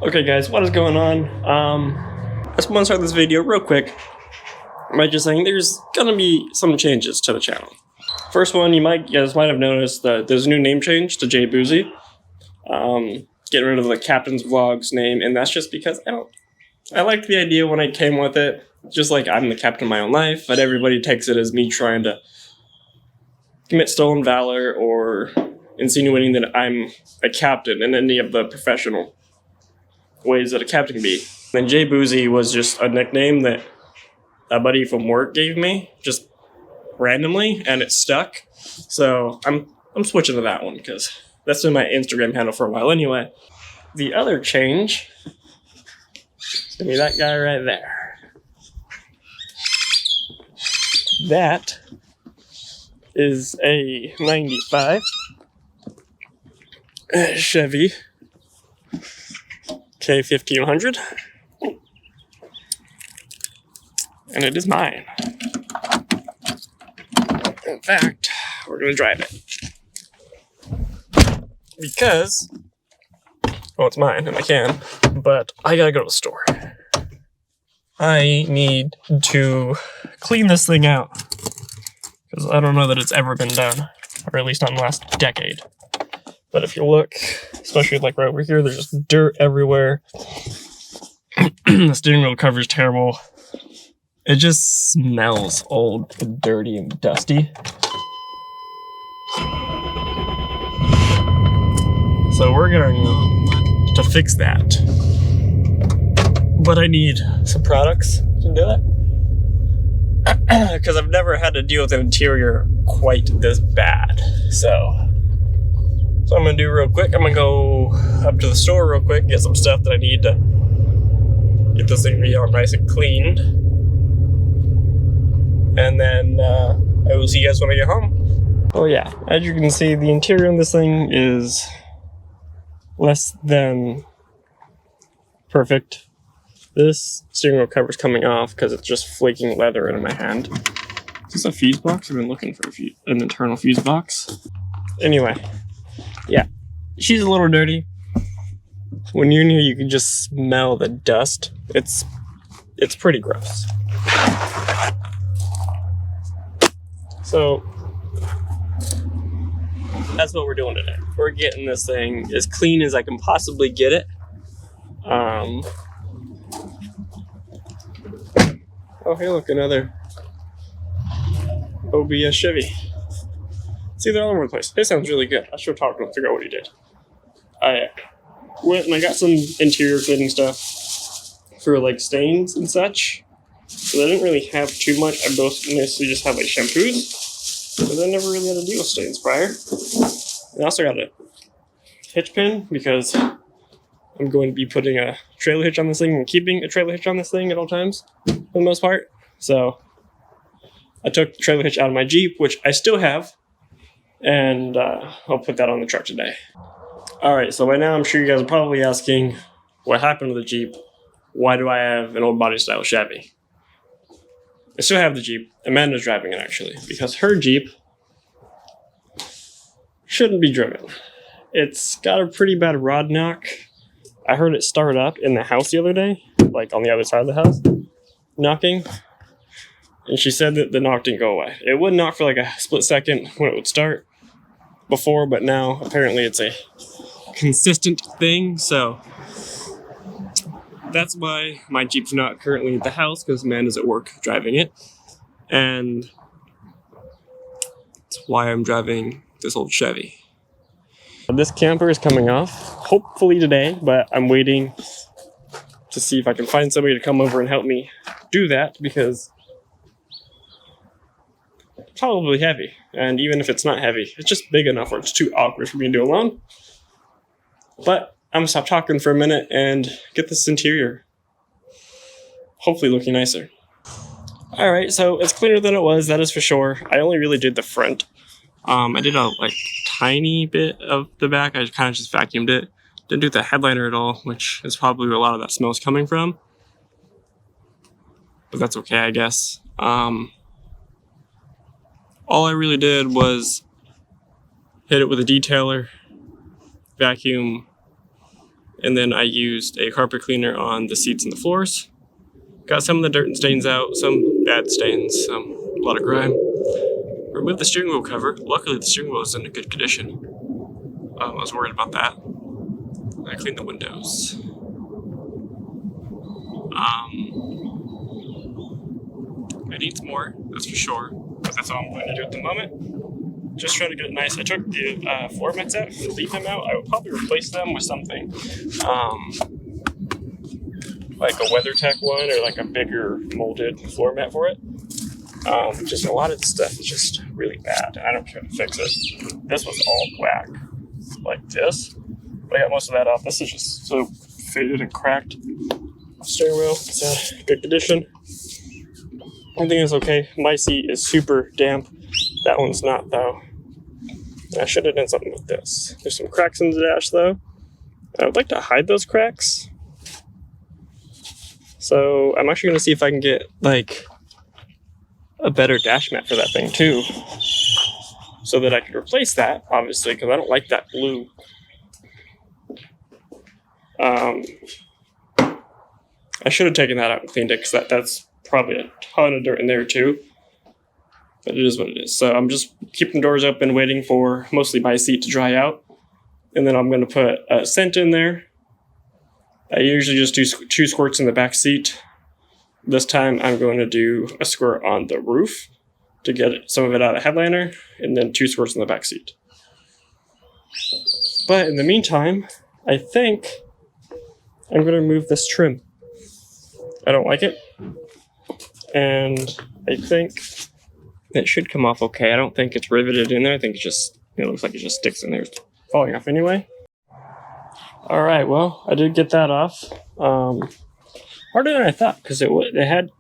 Okay guys, what is going on? I just want to start this video real quick by just saying there's gonna be some changes to the channel. First one, you guys might have noticed that there's a new name change to J Boozy. Getting rid of the Captnsvlogs name, and that's just because I liked the idea when I came with it. Just like I'm the captain of my own life, but everybody takes it as me trying to commit stolen valor or insinuating that I'm a captain in any of the professional ways that a captain can be. And J Boozy was just a nickname that a buddy from work gave me, just randomly, and it stuck. So I'm switching to that one because that's been my Instagram handle for a while anyway. The other change is gonna be that guy right there. That is a 95 Chevy K1500, and it is mine. In fact, we're gonna drive it because, well, it's mine and I can, but I gotta go to the store. I need to clean this thing out because I don't know that it's ever been done, or at least not in the last decade. But if you look, especially like right over here, there's just dirt everywhere. The steering wheel cover is terrible. It just smells old and dirty and dusty. So we're going to fix that. But I need some products to do it. Because I've never had to deal with an interior quite this bad. So I'm going to do real quick. I'm going to go up to the store real quick, get some stuff that I need to get this thing all nice and cleaned. And then I will see you guys when I get home. Oh yeah, as you can see, the interior on this thing is less than perfect. This steering wheel cover is coming off because it's just flaking leather in my hand. Is this a fuse box? I've been looking for an internal fuse box. Anyway, yeah, she's a little dirty. When you're in here, you can just smell the dust. It's pretty gross. So that's what we're doing today. We're getting this thing as clean as I can possibly get it. Oh, hey, look, another OBS Chevy. See, they're all over the place. It sounds really good. I should talk to him to figure out what he did. I went and I got some interior cleaning stuff for like stains and such. So I didn't really have too much. I mostly just have like shampoos, because I never really had to deal with stains prior. And I also got a hitch pin because I'm going to be putting a trailer hitch on this thing and keeping a trailer hitch on this thing at all times, for the most part. So I took the trailer hitch out of my Jeep, which I still have, and I'll put that on the truck today. Alright, so by now I'm sure you guys are probably asking what happened to the Jeep. Why do I have an old body style Chevy? I still have the Jeep. Amanda's driving it actually, because her Jeep shouldn't be driven. It's got a pretty bad rod knock. I heard it start up in the house the other day, like on the other side of the house, knocking. And she said that the knock didn't go away. It would knock for like a split second when it would start before, but now apparently it's a consistent thing, so that's why my Jeep's not currently at the house, because Amanda's at work driving it. And that's why I'm driving this old Chevy. This camper is coming off, hopefully today, but I'm waiting to see if I can find somebody to come over and help me do that, because it's probably heavy. And even if it's not heavy, it's just big enough where it's too awkward for me to do alone. But I'm gonna stop talking for a minute and get this interior hopefully looking nicer. Alright, so it's cleaner than it was, that is for sure. I only really did the front. I did a tiny bit of the back. I kind of just vacuumed it. Didn't do the headliner at all, which is probably where a lot of that smell is coming from. But that's okay, I guess. All I really did was hit it with a detailer, vacuum, And then I used a carpet cleaner on the seats and the floors. Got some of the dirt and stains out, some bad stains, a lot of grime. Removed the steering wheel cover. Luckily the steering wheel is in a good condition. I was worried about that. I cleaned the windows. It needs more, that's for sure. But that's all I'm going to do at the moment. Just trying to get it nice. I took the floor mats out, leave them out. I would probably replace them with something like a WeatherTech one or like a bigger molded floor mat for it. Just a lot of the stuff is just really bad. I don't care to fix it. This was all whack, like this. But I got most of that off. This is just so faded and cracked. Steering wheel is in good condition. Everything is okay. My seat is super damp. That one's not though. I should have done something with this. There's some cracks in the dash though. I would like to hide those cracks. So I'm actually going to see if I can get like a better dash mat for that thing too. So that I can replace that, obviously, because I don't like that blue. I should have taken that out and cleaned it because that's probably a ton of dirt in there too. But it is what it is. So I'm just keeping doors open, waiting for mostly my seat to dry out. And then I'm going to put a scent in there. I usually just do 2 squirts in the back seat. This time I'm going to do a squirt on the roof to get some of it out of the headliner, and then 2 squirts in the back seat. But in the meantime, I think I'm going to remove this trim. I don't like it. And I think it should come off okay. I don't think it's riveted in there. I think it looks like it just sticks in there. It's falling off anyway. Alright, well, I did get that off. Harder than I thought, because it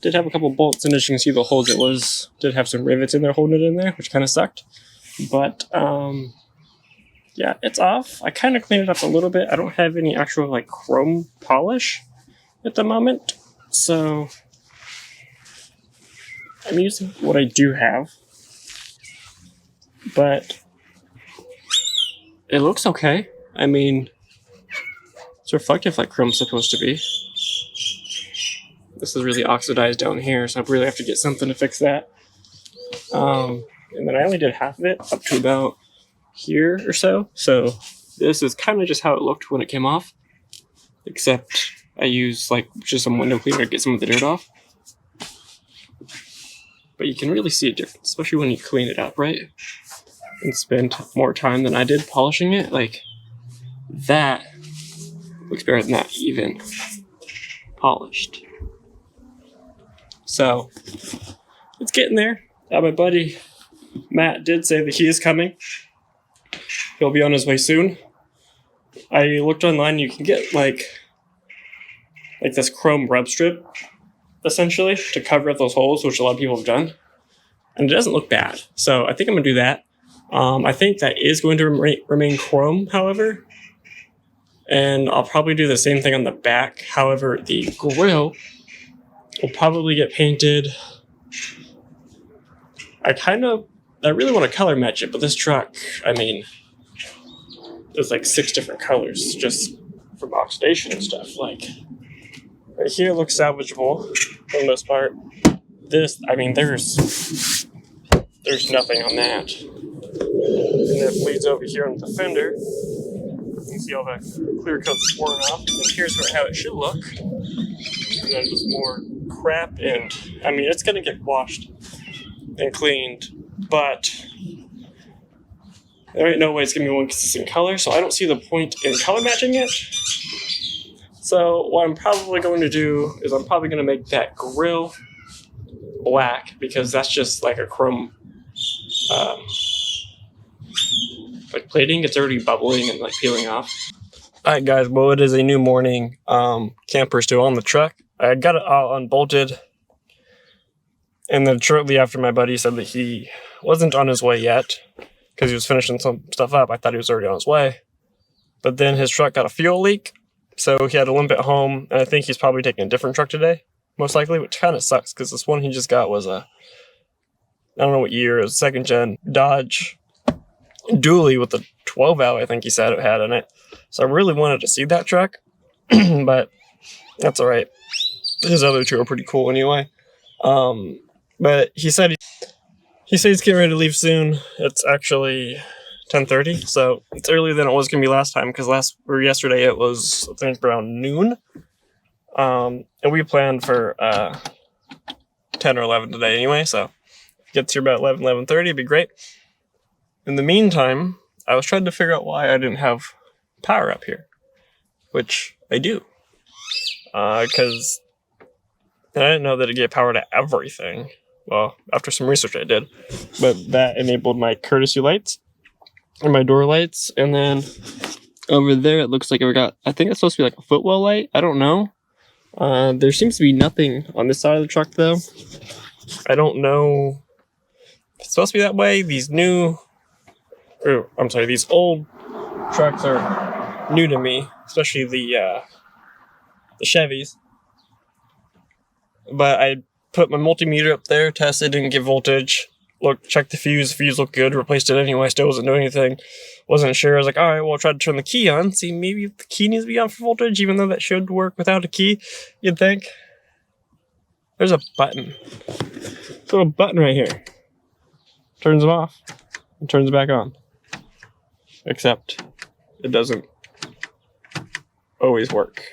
did have a couple bolts, and as you can see the holes did have some rivets in there holding it in there, which kind of sucked. But yeah, it's off. I kind of cleaned it up a little bit. I don't have any actual like chrome polish at the moment, so I'm using what I do have. But it looks okay. I mean, it's reflective like chrome's supposed to be. This is really oxidized down here, so I really have to get something to fix that. And then I only did half of it, up to about here or so. So this is kind of just how it looked when it came off. Except I used like just some window cleaner to get some of the dirt off. But you can really see a difference, especially when you clean it up, right? And spend more time than I did polishing it. Like, that looks better than that even polished. So, it's getting there. My buddy Matt did say that he is coming. He'll be on his way soon. I looked online, you can get like this chrome rub strip, essentially, to cover up those holes, which a lot of people have done. And it doesn't look bad. So I think I'm going to do that. I think that is going to remain chrome, however. And I'll probably do the same thing on the back. However, the grille will probably get painted. I really want to color match it, but this truck, I mean, there's like 6 different colors just from oxidation and stuff. Like, right here looks salvageable for the most part. This, I mean, there's nothing on that. And that bleeds over here on the fender. You can see all the clear coat's worn off. And here's how it should look. And then just more crap, and I mean, it's gonna get washed and cleaned, but there ain't no way it's gonna be one consistent color, so I don't see the point in color matching it. So what I'm probably going to do is I'm probably going to make that grille black, because that's just like a chrome like plating. It's already bubbling and like peeling off. Alright guys, well, it is a new morning. Camper's still on the truck. I got it all unbolted, and then shortly after my buddy said that he wasn't on his way yet because he was finishing some stuff up. I thought he was already on his way, but then his truck got a fuel leak, so he had to limp it home, and I think he's probably taking a different truck today, most likely, which kind of sucks because this one he just got was I don't know what year, it was a 2nd gen Dodge dually with a 12 valve, I think he said it had in it. So I really wanted to see that truck, but that's alright. His other two are pretty cool anyway. But he said he's getting ready to leave soon. It's actually 10:30, so it's earlier than it was going to be last time, because yesterday it was, I think, around noon. And we planned for 10 or 11 today anyway, so if it gets here about 11:30, it'd be great. In the meantime, I was trying to figure out why I didn't have power up here, which I do. Because I didn't know that it gave power to everything. Well, after some research I did. But that enabled my courtesy lights and my door lights. And then over there it looks like we got, I think it's supposed to be like a footwell light. I don't know. There seems to be nothing on this side of the truck though. I don't know if it's supposed to be that way. These old trucks are new to me, especially the Chevys. But I put my multimeter up there, tested, didn't give voltage. Checked the fuse looked good, replaced it anyway, still wasn't doing anything. Wasn't sure, I was like, alright, well, I'll try to turn the key on, see maybe if the key needs to be on for voltage, even though that should work without a key, you'd think. There's a button. There's a little button right here. Turns them off and turns it back on. Except it doesn't always work.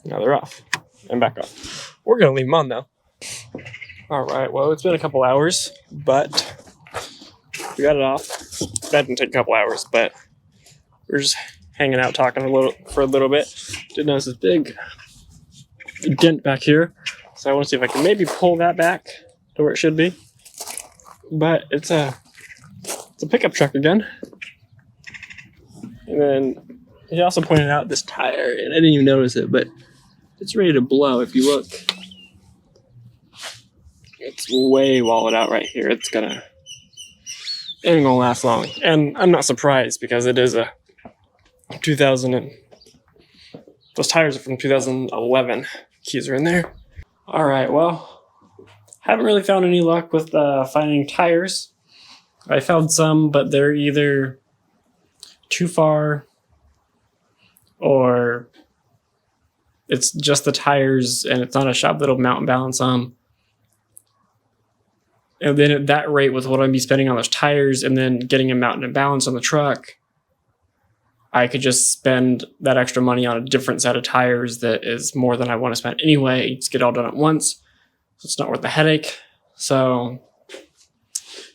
Now they're off and back on. We're gonna leave them on now. Alright, well, it's been a couple hours, but we got it off. That didn't take a couple hours, but we're just hanging out talking for a little bit. Did notice this big dent back here, so I want to see if I can maybe pull that back to where it should be. But it's a pickup truck again. And then he also pointed out this tire, and I didn't even notice it, but it's ready to blow if you look. It's way walled out right here. It ain't gonna last long. And I'm not surprised, because it is a 2000 and those tires are from 2011. Keys are in there. Alright, well, haven't really found any luck with finding tires. I found some, but they're either too far or it's just the tires and it's not a shop that'll mount and balance them. And then at that rate, with what I'd be spending on those tires and then getting a mount and balance on the truck, I could just spend that extra money on a different set of tires that is more than I want to spend anyway. Just get it all done at once. So it's not worth the headache. So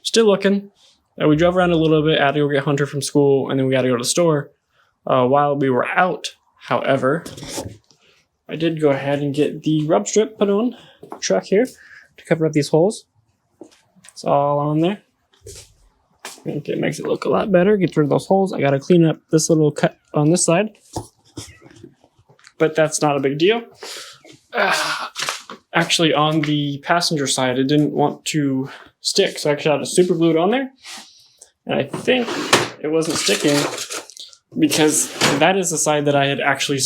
still looking. We drove around a little bit, had to go get Hunter from school, and then we got to go to the store. While we were out, however, I did go ahead and get the rub strip put on the truck here to cover up these holes. It's all on there. Okay, it makes it look a lot better. Get rid of those holes. I got to clean up this little cut on this side. But that's not a big deal. Actually, on the passenger side, it didn't want to stick. So I actually had to super glue it on there. And I think it wasn't sticking because that is the side that I had actually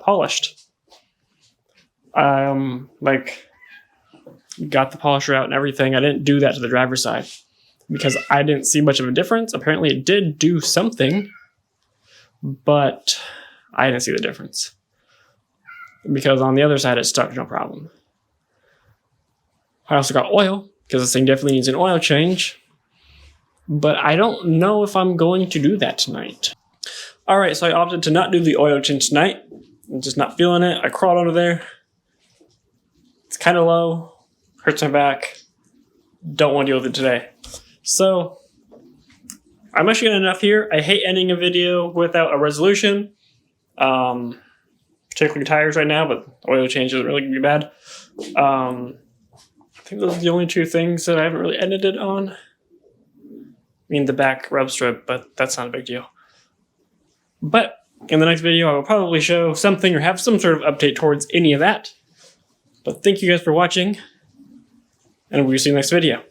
polished. Got the polisher out and everything. I didn't do that to the driver's side because I didn't see much of a difference. Apparently it did do something, but I didn't see the difference because on the other side it stuck no problem. I also got oil because this thing definitely needs an oil change, but I don't know if I'm going to do that tonight. All right, so I opted to not do the oil change tonight. I'm just not feeling it. I crawled under there. It's kind of low. Hurts my back. Don't want to deal with it today. So I'm actually getting enough here. I hate ending a video without a resolution. Particularly tires right now, but oil change isn't really going to be bad. I think those are the only two things that I haven't really edited on. I mean, the back rub strip, but that's not a big deal. But in the next video, I will probably show something or have some sort of update towards any of that. But thank you guys for watching, and we'll see you in the next video.